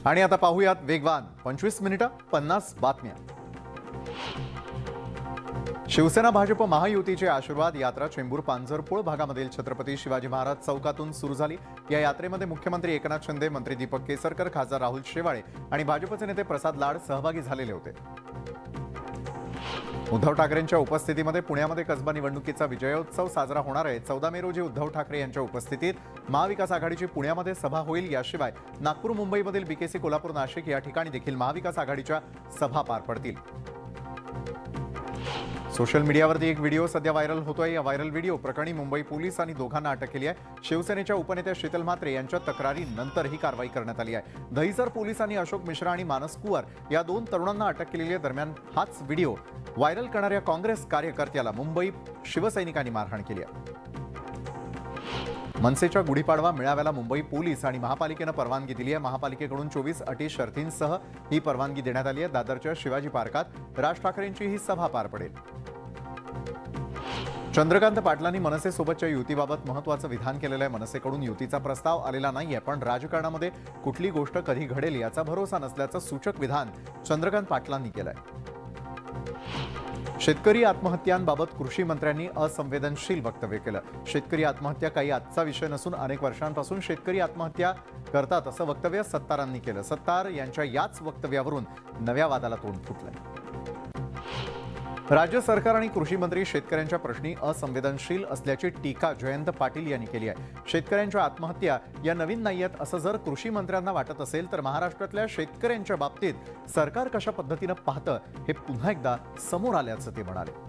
आणि आता पाहूयात वेगवान 25 मिनिटं 50 बातम्या। शिवसेना भाजप महायुतीची आशीर्वाद यात्रा चेंबूर पांझरपूळ भागामधील छत्रपती शिवाजी महाराज चौकातून सुरू झाली। या यात्रेमध्ये मुख्यमंत्री एकनाथ शिंदे, मंत्री दीपक केसरकर, खासदार राहुल शेवाळे आणि भाजपचे नेते प्रसाद लाड सहभागी झालेले होते। उद्धव ठाकरेंच्या उपस्थितीमध्ये पुण्यामध्ये कसबा निवडणुकीचा विजयोत्सव साजरा होणार आहे। 14 मे रोजी उद्धव ठाकरे यांच्या उपस्थितीत महाविकास आघाडीची पुण्यामध्ये सभा होईल। याशिवाय नागपूर, मुंबईमधील बीकेसी, कोल्हापूर, नाशिक या ठिकाणी देखील महाविकास आघाडीच्या सभा पार पडतील। सोशल मीडियावरती एक व्हिडिओ सध्या व्हायरल होतोय। या व्हायरल व्हिडिओ प्रकरणी मुंबई पोलिसांनी दोघांना अटक केली आहे। शिवसेनेच्या उपनेत्या शीतल म्हात्रे यांच्या तक्रारीनंतर ही कारवाई करण्यात आली आहे। दहिसर पोलिसांनी अशोक मिश्रा आणि मानस कुवर या 2 तरुणांना अटक केलेली आहे। दरम्यान हाच व्हिडिओ व्हायरल करणाऱ्या काँग्रेस कार्यकर्त्याला मुंबई शिवसैनिकांनी मारहाण केली आहे। मनसेच्या गुढीपाडवा मेळाव्याला मुंबई पोलीस आणि महापालिकेने परवानगी दिली आहे। महापालिकेकडून 24 अटी शर्तींसह ही परवानगी देण्यात आली आहे। दादरच्या शिवाजी पार्कात राज ठाकरेंची ही सभा पार पडेल। चंद्रकांत पाटलांनी मनसेसोबतच्या युतीबाबत महत्त्वाचं विधान केलेलं आहे। मनसेकडून युतीचा प्रस्ताव आलेला नाहीये, पण राजकारणामध्ये कुठली गोष्ट कधी घडेल याचा भरोसा नसल्याचं सूचक विधान चंद्रकांत पाटलांनी केलंय। शेतकरी आत्महत्यांबाबत कृषी मंत्र्यांनी असंवेदनशील वक्तव्य केलं। शेतकरी आत्महत्या काही आजचा विषय नसून अनेक वर्षांपासून शेतकरी आत्महत्या करतात असं वक्तव्य सत्तारांनी केलं। सत्तार यांच्या याच वक्तव्यावरून नव्या वादाला तोंड फुटलंय। राज्य सरकार आणि कृषी मंत्री शेतकऱ्यांच्या प्रश्नी असंवेदनशील असल्याची टीका जयंत पाटील यांनी केली आहे। शेतकऱ्यांच्या आत्महत्या या नवीन नाहीयेत असं जर कृषी मंत्र्यांना वाटत असेल तर महाराष्ट्रातल्या शेतकऱ्यांच्या बाबतीत सरकार कशा पद्धतीने पाहतं हे पुन्हा एकदा समोर आल्याचं ते म्हणाले।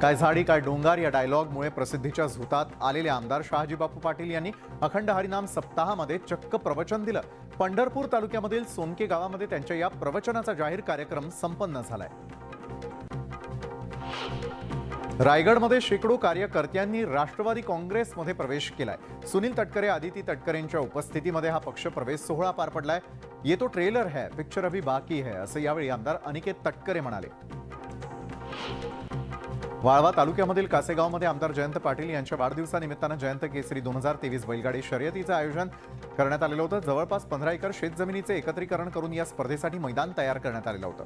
काय झाडी काय डोंगर या डायलॉगमुळे प्रसिद्धीच्या झुतात आलेले आमदार शहाजी बापू पाटील यांनी अखंड हरिनाम सप्ताहामध्ये चक्क प्रवचन दिलं। पंढरपूर तालुक्यामधील सोनके गावामध्ये त्यांच्या या प्रवचनाचा जाहीर कार्यक्रम संपन्न झालाय। रायगडमध्ये शेकडो कार्यकर्त्यांनी राष्ट्रवादी काँग्रेसमध्ये प्रवेश केलाय। सुनील तटकरे, आदिती तटकरेंच्या उपस्थितीमध्ये हा पक्ष प्रवेश सोहळा पार पडलाय। ये तो ट्रेलर है, पिक्चर अभी बाकी है असं यावेळी आमदार अनिकेत तटकरे म्हणाले। वाळवा तालुक्यामधील कासेगावमध्ये आमदार जयंत पाटील यांच्या वाढदिवसानिमित्तानं जयंत केसरी 2023 बैलगाडी शर्यतीचं आयोजन करण्यात आलेलं होतं। जवळपास 15 एकर शेतजमिनीचे एकत्रीकरण करून या स्पर्धेसाठी मैदान तयार करण्यात आलेलं होतं।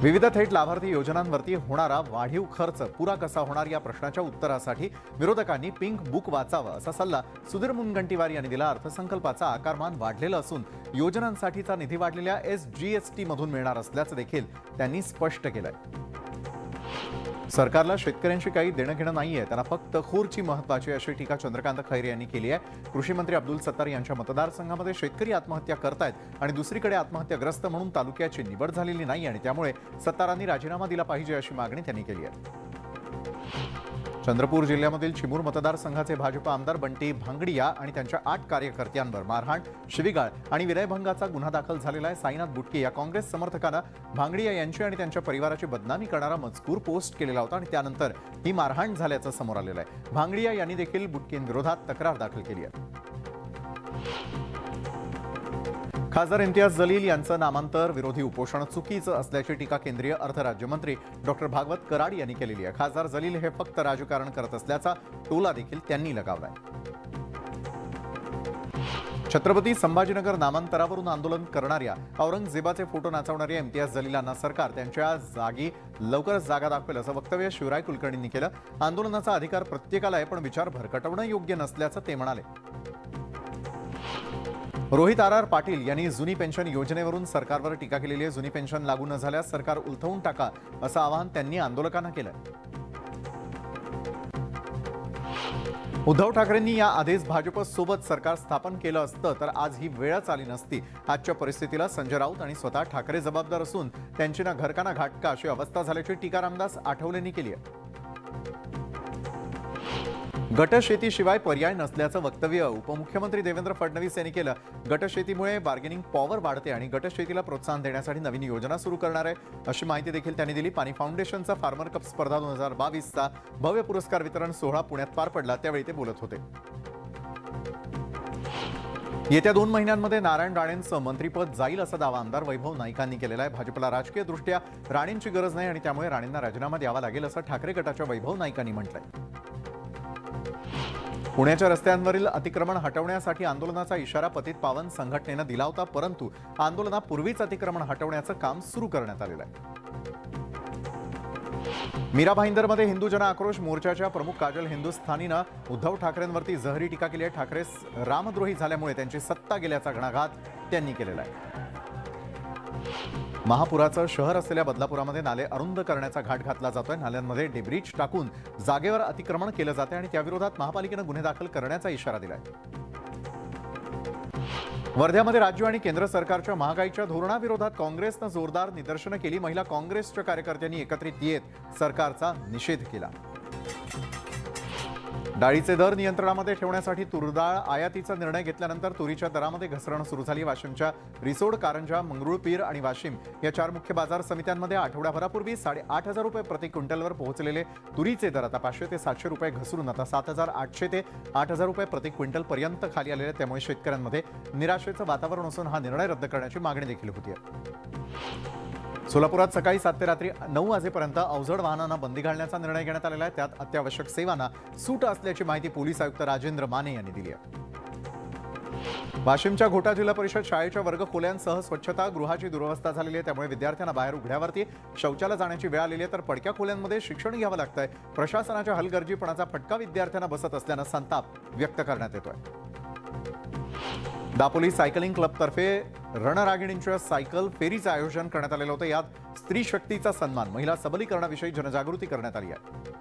विविध थेट लाभार्थी योजनांवरती होणारा वाढीव खर्च पुरा कसा होणार या प्रश्नाच्या उत्तरासाठी विरोधकांनी पिंक बुक वाचावं असा सल्ला सुधीर मुनगंटीवार यांनी दिला। अर्थसंकल्पाचा आकारमान वाढलेला असून योजनांसाठीचा निधी वाढलेल्या SGST मधून मिळणार असल्याचं देखील त्यांनी स्पष्ट केलंय। सरकारला शेतकऱ्यांशी काही देणं घेणं नाहीये, त्यांना फक्त खूरची महत्त्वाची अशी टीका चंद्रकांत खैरे यांनी केली आहे। कृषी मंत्री अब्दुल सत्तार यांच्या मतदारसंघामध्ये शेतकरी आत्महत्या करतायत आणि दुसरीकडे आत्महत्याग्रस्त म्हणून तालुक्याची निवड झालेली नाही आणि त्यामुळे सत्तारांनी राजीनामा दिला पाहिजे अशी मागणी त्यांनी केली आहे। चंद्रपूर जिल्ह्यामधील चिमूर मतदारसंघाचे भाजप आमदार बंटी भांगडिया आणि त्यांच्या 8 कार्यकर्त्यांवर मारहाण, शिवीगाळ आणि विनयभंगाचा गुन्हा दाखल झालेला आहे। साईनाथ बुटके या काँग्रेस समर्थकांना भांगडिया यांची आणि त्यांच्या परिवाराची बदनामी करणारा मजकूर पोस्ट केलेला होता आणि त्यानंतर ही मारहाण झाल्याचं समोर आलेलं आहे। भांगडिया यांनी देखील बुटकेंविरोधात तक्रार दाखल केली आहे। खासदार इम्तियाज जलील यांचं नामांतर विरोधी उपोषण चुकीचं असल्याची टीका केंद्रीय अर्थ राज्यमंत्री डॉक्टर भागवत कराड यांनी केलेली आहे। खासदार जलील हे फक्त राजकारण करत असल्याचा टोला देखील त्यांनी लगावलाय। छत्रपती संभाजीनगर नामांतरावरून आंदोलन करणाऱ्या औरंगजेबाचे फोटो नाचवणाऱ्या इम्तियाज जलीलांना सरकार त्यांच्या जागी लवकरच जागा दाखवेल असं वक्तव्य शिवराय कुलकर्णींनी केलं। आंदोलनाचा अधिकार प्रत्येकाला आहे, पण विचार भरकटवणं योग्य नसल्याचं ते म्हणाले। रोहित आर पाटील यांनी जुनी पेन्शन योजनेवरून सरकारवर टीका केलेली आहे। जुनी पेन्शन लागू न झाल्यास सरकार उलथवून टाका असं आवाहन त्यांनी आंदोलकांना केलं। उद्धव ठाकरेंनी या आधीच भाजपसोबत सरकार स्थापन केलं असतं तर आज ही वेळच आली नसती। आजच्या परिस्थितीला संजय राऊत आणि स्वतः ठाकरे जबाबदार असून त्यांची ना घरका ना घाटका अशी अवस्था झाल्याची टीका रामदास आठवलेंनी केली आहे। गटशेतीशिवाय पर्याय नसल्याचं वक्तव्य उपमुख्यमंत्री देवेंद्र फडणवीस यांनी केलं। गटशेतीमुळे बार्गेनिंग पॉवर वाढते आणि गटशेतीला प्रोत्साहन देण्यासाठी नवीन योजना सुरू करणार आहे अशी माहिती देखील त्यांनी दिली। पाणी फाउंडेशनचा फार्मर कप स्पर्धा 2022चा भव्य पुरस्कार वितरण सोहळा पुण्यात पार पडला, त्यावेळी ते बोलत होते। येत्या 2 महिन्यांमध्ये नारायण राणेंचं मंत्रिपद जाईल असा दावा आमदार वैभव नाईकांनी केलेला आहे। भाजपला राजकीयदृष्ट्या राणेंची गरज नाही आणि त्यामुळे राणेंना राजीनामा द्यावा लागेल असं ठाकरे गटाच्या वैभव नाईकांनी म्हटलंय। पुण्याच्या रस्त्यांवरील अतिक्रमण हटवण्यासाठी आंदोलनाचा इशारा पतित पावन संघटनेने दिला होता, परंतु आंदोलनापूर्वीच अतिक्रमण हटवण्याचं काम सुरू करण्यात आलेलं आहे. मीरा भाईंदरमध्ये हिंदू जन आक्रोश मोर्चाच्या प्रमुख काजल हिंदुस्थानीनं उद्धव ठाकरेंवरती जहरी टीका केली आहे. ठाकरे रामद्रोही झाल्यामुळे त्यांची सत्ता गेल्याचा घणाघात त्यांनी केलेला आहे. महापुराचं शहर असलेल्या बदलापुरामध्ये नाले अरुंद करण्याचा घाट घातला जातोय. नाल्यांमध्ये डेब्रिज टाकून जागेवर अतिक्रमण केलं जाते आणि त्याविरोधात महापालिकेनं गुन्हे दाखल करण्याचा इशारा दिलाय. वर्ध्यामध्ये राज्य आणि केंद्र सरकारच्या महागाईच्या धोरणाविरोधात काँग्रेसनं जोरदार निदर्शनं केली. महिला काँग्रेसच्या कार्यकर्त्यांनी एकत्रित येत सरकारचा निषेध केला. डाळीचे दर नियंत्रणामध्ये ठेवण्यासाठी तूरडाळ आयातीचा निर्णय घेतल्यानंतर तुरीच्या दरामध्ये घसरण सुरू झाली. वाशिमच्या रिसोड, कारंजा, मंगरुळपीर आणि वाशिम या 4 मुख्य बाजार समित्यांमध्ये आठवड्याभरापूर्वी 8,500 रुपये प्रति क्विंटलवर पोहोचलेले तुरीचे दर आता 500 ते 700 रुपये घसरून आता 7,800 ते 8,000 रुपये प्रति क्विंटल पर्यंत खाली आलेले. त्यामुळे शेतकऱ्यांमध्ये निराशेचं वातावरण असून हा निर्णय रद्द करण्याची मागणी देखील होती. सोलापुरात सकाळी 7 ते रात्री 9 वाजेपर्यंत अवजड वाहनांना बंदी घालण्याचा निर्णय घेण्यात आलेला आहे. त्यात अत्यावश्यक सेवांना सूट असल्याची माहिती पोलीस आयुक्त राजेंद्र माने यांनी दिली आहे. वाशिमच्या घोटा जिल्हा परिषद शाळेच्या वर्गखोल्यांसह स्वच्छतागृहाची दुरवस्था झालेली आहे. त्यामुळे विद्यार्थ्यांना बाहेर उघड्यावरती शौचाला जाण्याची वेळ आलेली आहे. तर पडक्या खोल्यांमध्ये शिक्षण घ्यावं लागतंय. प्रशासनाच्या हलगर्जीपणाचा फटका विद्यार्थ्यांना बसत असल्यानं संताप व्यक्त करण्यात येतोय. दापोली सायकलिंग क्लबतर्फे रणरागिणींच्या सायकल फेरीचं आयोजन करण्यात आलेलं होतं. यात स्त्री शक्तीचा सन्मान, महिला सबलीकरणाविषयी जनजागृती करण्यात आली आहे.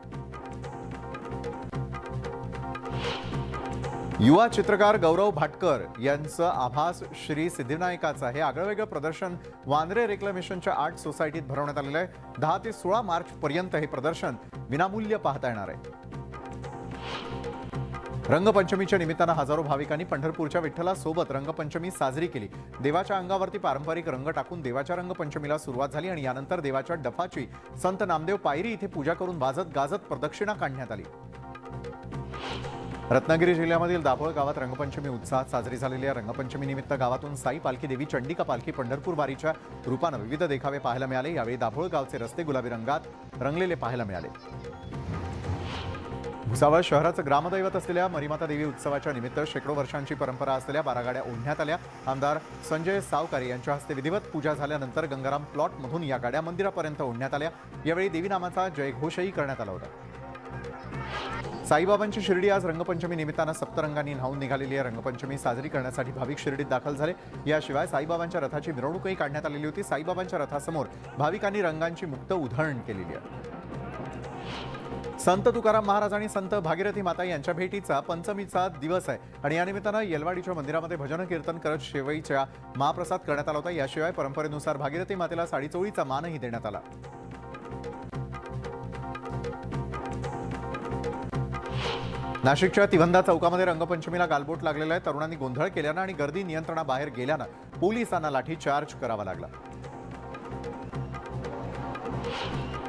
युवा चित्रकार गौरव भाटकर यांचं आभास श्री सिद्धिविनायकाचं हे आगळंवेगळं प्रदर्शन वांद्रे रेक्लेमेशनच्या आर्ट सोसायटीत भरवण्यात आलेलं आहे. 10 ते 16 मार्च पर्यंत हे प्रदर्शन विनामूल्य पाहता येणार आहे. रंगपंचमीच्या निमित्तानं हजारो भाविकांनी पंढरपूरच्या विठ्ठलासोबत रंगपंचमी साजरी केली. देवाच्या अंगावरती पारंपरिक रंग टाकून देवाच्या रंगपंचमीला सुरुवात झाली आणि यानंतर देवाच्या डफाची संत नामदेव पायरी इथे पूजा करून वाजत गाजत प्रदक्षिणा काढण्यात आली. रत्नागिरी जिल्ह्यामधील दाभोळ गावात रंगपंचमी उत्साहात साजरी झालेली आहे. रंगपंचमी निमित्त गावातून साई पालखी, देवी चंडिका पालखी पंढरपूर वारीच्या रूपानं विविध देखावे पाहायला मिळाले. यावेळी दाभोळ गावचे रस्ते गुलाबी रंगात रंगलेले पाहायला मिळाले. भुसावळ शहराचं ग्रामदैवत असलेल्या मरीमाता देवी उत्सवाच्या निमित्त शेकडो वर्षांची परंपरा असलेल्या 12 गाड्या ओढण्यात आल्या. आमदार संजय सावकारे यांच्या हस्ते विधिवत पूजा झाल्यानंतर गंगाराम प्लॉटमधून या गाड्या मंदिरापर्यंत ओढण्यात आल्या. यावेळी देवी नामाचा जयघोषही करण्यात आला होता. साईबाबांची शिर्डी आज रंगपंचमी निमित्तानं सप्तरंगांनी न्हावून निघालेली आहे. रंगपंचमी साजरी करण्यासाठी भाविक शिर्डीत दाखल झाले. याशिवाय साईबाबांच्या रथाची मिरवणूकही काढण्यात आलेली होती. साईबाबांच्या रथासमोर भाविकांनी रंगांची मुक्त उधळण केलेली आहे. संत तुकाराम महाराज आणि संत भागीरथी माता यांच्या भेटीचा पंचमीचा दिवस आहे आणि या निमित्तानं येलवाडीच्या मंदिरामध्ये भजन कीर्तन करत शेवईच्या महाप्रसाद करण्यात आला होता. याशिवाय परंपरेनुसार भागीरथी मातेला साडीचोळीचा मानही देण्यात आला. नाशिकच्या तिवंदा चौकामध्ये रंगपंचमीला गालबोट लागलेला आहे. तरुणांनी गोंधळ केल्यानं आणि गर्दी नियंत्रणाबाहेर गेल्यानं पोलिसांना लाठीचार्ज करावा लागला.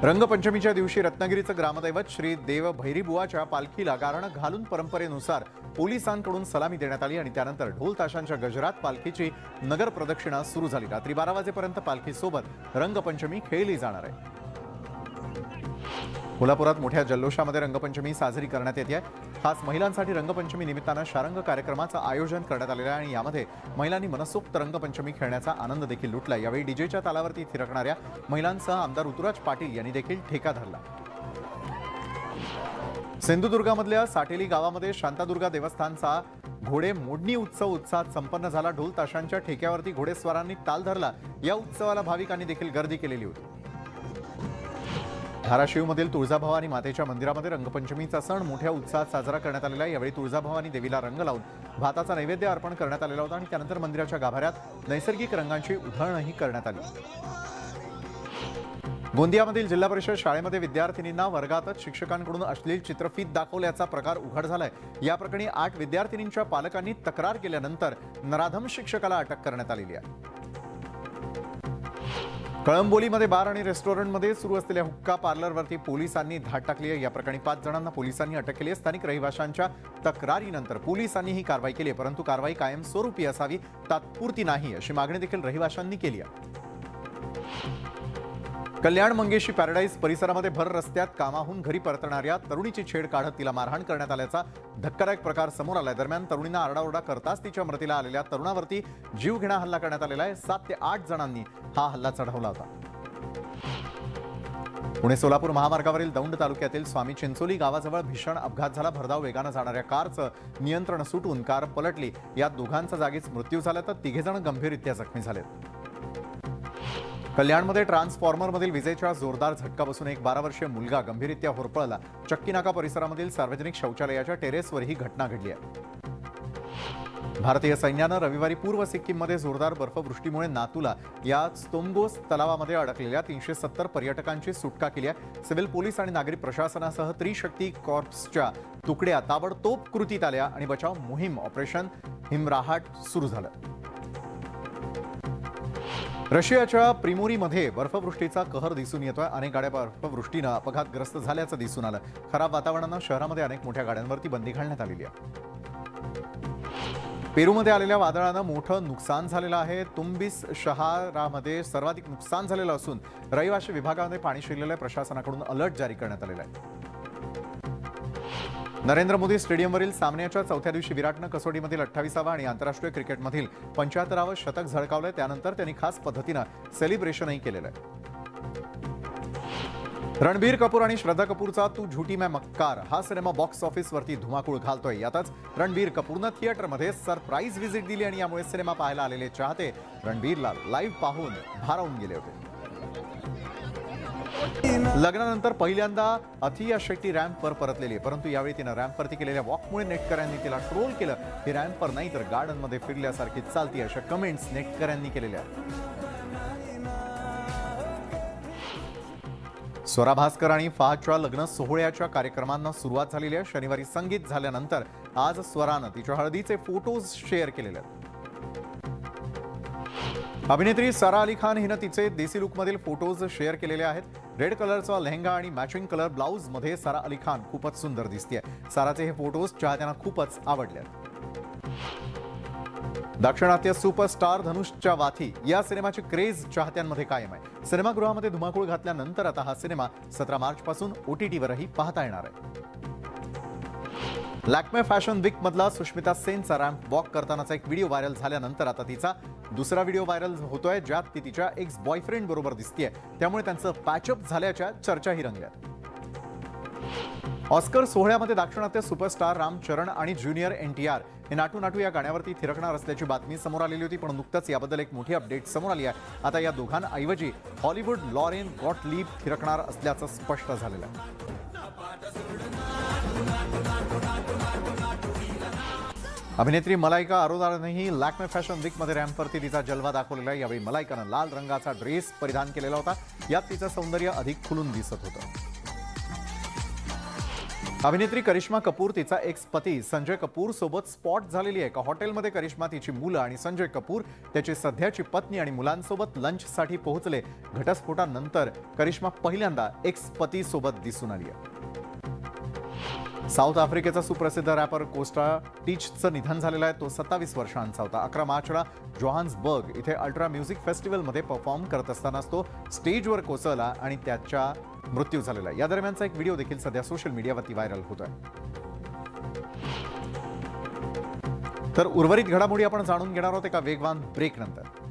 रंगपंचमीच्या दिवशी रत्नागिरीचं ग्रामदैवत श्री देव भैरीबुवाच्या पालखीला गारणं घालून परंपरेनुसार पोलिसांकडून सलामी देण्यात आली आणि त्यानंतर ढोल ताशांच्या गजरात पालखीची नगर प्रदक्षिणा सुरू झाली. रात्री 12 वाजेपर्यंत पालखीसोबत रंगपंचमी खेळली जाणार आहे. कोल्हापुरात मोठ्या जल्लोषामध्ये रंगपंचमी साजरी करण्यात येते. खास महिलांसाठी रंगपंचमी निमित्तानं शारंग कार्यक्रमाचं आयोजन करण्यात आलेलं आहे आणि यामध्ये महिलांनी मनसोक्त रंगपंचमी खेळण्याचा आनंद देखील लुटला. यावेळी डीजेच्या तालावरती थिरकणाऱ्या महिलांसह आमदार ऋतुराज पाटील यांनी देखील ठेका धरला. सिंधुदुर्गामधल्या साटेली गावामध्ये शांतादुर्गा देवस्थानचा घोडे मोडणी उत्सव उत्साहात संपन्न झाला. ढोल ताशांच्या ठेक्यावरती घोडेस्वारांनी ताल धरला. या उत्सवाला भाविकांनी देखील गर्दी केलेली होती. धाराशिवमधील तुळजाभवानी मातेच्या मंदिरामध्ये रंगपंचमीचा सण मोठ्या उत्साहात साजरा करण्यात आलेला आहे. यावेळी तुळजाभवानी देवीला रंग लावून भाताचा नैवेद्य अर्पण करण्यात आलेला होता आणि त्यानंतर मंदिराच्या गाभाऱ्यात नैसर्गिक रंगांची उधळणही करण्यात आली. गोंदियामधील जिल्हा परिषद शाळेमध्ये विद्यार्थिनींना वर्गातच शिक्षकांकडून अश्लील चित्रफित दाखवल्याचा प्रकार उघड झालाय. या प्रकरणी 8 विद्यार्थिनींच्या पालकांनी तक्रार केल्यानंतर नराधम शिक्षकाला अटक करण्यात आलेली आहे. कळंबोलीमध्ये बार आणि रेस्टॉरंटमध्ये सुरू असलेल्या हुक्का पार्लरवरती पोलिसांनी धाड टाकली आहे. या प्रकरणी 5 जणांना पोलिसांनी अटक केली आहे. स्थानिक रहिवाशांच्या तक्रारीनंतर पोलिसांनी ही कारवाई केली आहे, परंतु कारवाई कायमस्वरूपी असावी, तात्पुरती नाही, अशी मागणी देखील रहिवाशांनी केली आहे. कल्याण मंगेशी पॅराडाईज परिसरामध्ये भर रस्त्यात कामाहून घरी परतणाऱ्या तरुणीची छेड काढत तिला मारहाण करण्यात आल्याचा धक्कादायक प्रकार समोर आलाय। दरम्यान तरुणींना आरडाओरडा करताच तिच्या मदतीला आलेल्या तरुणावरती जीवघेणा हल्ला करण्यात आलेला आहे। 7 ते 8 जणांनी हा हल्ला चढवला होता। पुणे सोलापूर महामार्गावरील दौंड तालुक्यातील स्वामी चिंचोली गावाजवळ भीषण अपघात झाला। भरधाव वेगाने जाणाऱ्या कारचं नियंत्रण सुटून कार पलटली। यात दोघांचा जागीच मृत्यू झाला तर 3 जण गंभीररित्या जखमी झालेत। कल्याणमध्ये ट्रान्सफॉर्मरमधील विजेचा जोरदार झटका बसून एक 12 वर्षीय मुलगा गंभीररित्या होरपळला। चक्कीनाका परिसरामधील सार्वजनिक शौचालयाच्या टेरेसवर ही घटना घडली आहे। भारतीय सैन्यानं रविवारी पूर्व सिक्कीममध्ये जोरदार बर्फवृष्टीमुळे नातूला या स्तोमगोस तलावामध्ये अडकलेल्या 370 पर्यटकांची सुटका केली आहे। सिव्हिल पोलीस आणि नागरी प्रशासनासह त्रिशक्ती कॉर्प्सच्या तुकड्या ताबडतोब कृतीत आल्या आणि बचाव मोहीम ऑपरेशन हिमराहाट सुरू झालं। रशियाच्या प्रिमोरीमध्ये बर्फवृष्टीचा कहर दिसून येतोय। अनेक गाड्या बर्फवृष्टीनं अपघातग्रस्त झाल्याचं दिसून आलं। खराब वातावरणानं शहरामध्ये अनेक मोठ्या गाड्यांवरती बंदी घालण्यात आलेली आहे। पेरूमध्ये आलेल्या वादळानं मोठं नुकसान झालेलं आहे। तुंबिस शहरामध्ये सर्वाधिक नुकसान झालेलं असून रहिवासी विभागामध्ये पाणी शिरलेलं प्रशासनाकडून अलर्ट जारी करण्यात आलेला आहे। नरेंद्र मोदी स्टेडियमवरील सामन्याच्या चौथ्या दिवशी विराटनं कसोटीमधील 28वा आणि आंतरराष्ट्रीय क्रिकेटमधील 75वे शतक झळकावलंय। त्यानंतर त्यांनी खास पद्धतीनं सेलिब्रेशनही केलेलं आहे। रणबीर कपूर आणि श्रद्धा कपूरचा तू झूठी मैं मक्कार हा सिनेमा बॉक्स ऑफिसवरती धुमाकूळ घालतोय। यातच रणबीर कपूरनं थिएटरमध्ये सरप्राईज व्हिजिट दिली आणि यामुळे सिनेमा पाहायला आलेले चाहते रणबीरला लाईव्ह पाहून भारावून गेले होते। लग्नानंतर पहिल्यांदा अथिया शेट्टी रॅम्पवर परतलेली आहे, परंतु यावेळी तिनं रॅम्पवरती केलेल्या वॉकमुळे नेटकऱ्यांनी तिला ट्रोल केलं। ही रॅम्पवर नाही तर गार्डनमध्ये फिरल्यासारखी चालती अशा कमेंट्स नेटकऱ्यांनी केलेल्या आहेत। स्वरा भास्कर आणि फहादच्या लग्न सोहळ्याच्या कार्यक्रमांना सुरुवात झालेली आहे। शनिवारी संगीत झाल्यानंतर आज स्वरानं तिच्या हळदीचे फोटोज शेअर केलेले आहेत। अभिनेत्री सारा अली खान हिनं तिचे देसी लुकमधील फोटोज शेअर केलेले आहेत। रेड कलरचा लेहंगा आणि मॅचिंग कलर ब्लाउज मध्ये सारा अली खान खूपच सुंदर दिसतेय। साराचे हे फोटोज चाहत्यांना खूपच आवडले। दाक्षिणात्य सुपरस्टार धनुषच्या वाथी या सिनेमाची क्रेज चाहत्यांमध्ये कायम आहे। सिनेमागृहामध्ये धुमाकूळ घातल्यानंतर आता हा सिनेमा 17 मार्च पासून OTTवरही पाहता येणार आहे। लॅक्मे फॅशन वीक मधला सुष्मिता सेनचा रॅम्प वॉक करतानाचा एक व्हिडिओ व्हायरल झाल्यानंतर आता तिचा दुसरा व्हिडिओ व्हायरल होतोय, ज्यात ती तिच्या एक्स बॉयफ्रेंड बरोबर दिसतेय। त्यामुळे त्यांचं पॅचअप झाल्याच्या चर्चाही रंगल्यात। ऑस्कर सोहळ्यामध्ये दाक्षिणात्य सुपरस्टार राम चरण आणि ज्युनियर NTR हे नाटू नाटू या गाण्यावरती थिरकणार असल्याची बातमी समोर आलेली होती, पण नुकतंच याबद्दल एक मोठी अपडेट समोर आली आहे। आता या दोघांऐवजी हॉलिवूड लॉरेन गॉटलीब थिरकणार असल्याचं स्पष्ट झालेलं आहे। अभिनेत्री मलाइका अरोरानंही लॅक्मे फॅशन वीकमध्ये रॅम्पवरती तिचा जलवा दाखवलेला आहे। यावेळी मलाइकानं लाल रंगाचा ड्रेस परिधान केलेला होता, यात तिचं सौंदर्य अधिक खुलून दिसत होतं। अभिनेत्री करिश्मा कपूर तिचा एक्स पती संजय कपूर सोबत स्पॉट झालेली आहे। एका हॉटेलमध्ये करिश्मा, तिची मुलं आणि संजय कपूर त्याची सध्याची पत्नी आणि मुलांसोबत लंचसाठी पोहोचले। घटस्फोटानंतर करिश्मा पहिल्यांदा एक्स पती सोबत दिसून आली आहे। साऊथ आफ्रिकेचा सुप्रसिद्ध रॅपर कोस्टा टीचचं निधन झालेलं आहे। तो 27 वर्षांचा होता। 11 मार्चला जोहान्सबर्ग इथे अल्ट्रा म्युझिक फेस्टिवलमध्ये परफॉर्म करत असतानाच तो स्टेजवर कोसळला आणि त्याचा मृत्यू झालेला आहे। या दरम्यानचा एक व्हिडिओ देखील सध्या सोशल मीडियावरती व्हायरल होतोय। तर उर्वरित घडामोडी आपण जाणून घेणार आहोत एका वेगवान ब्रेक नंतर।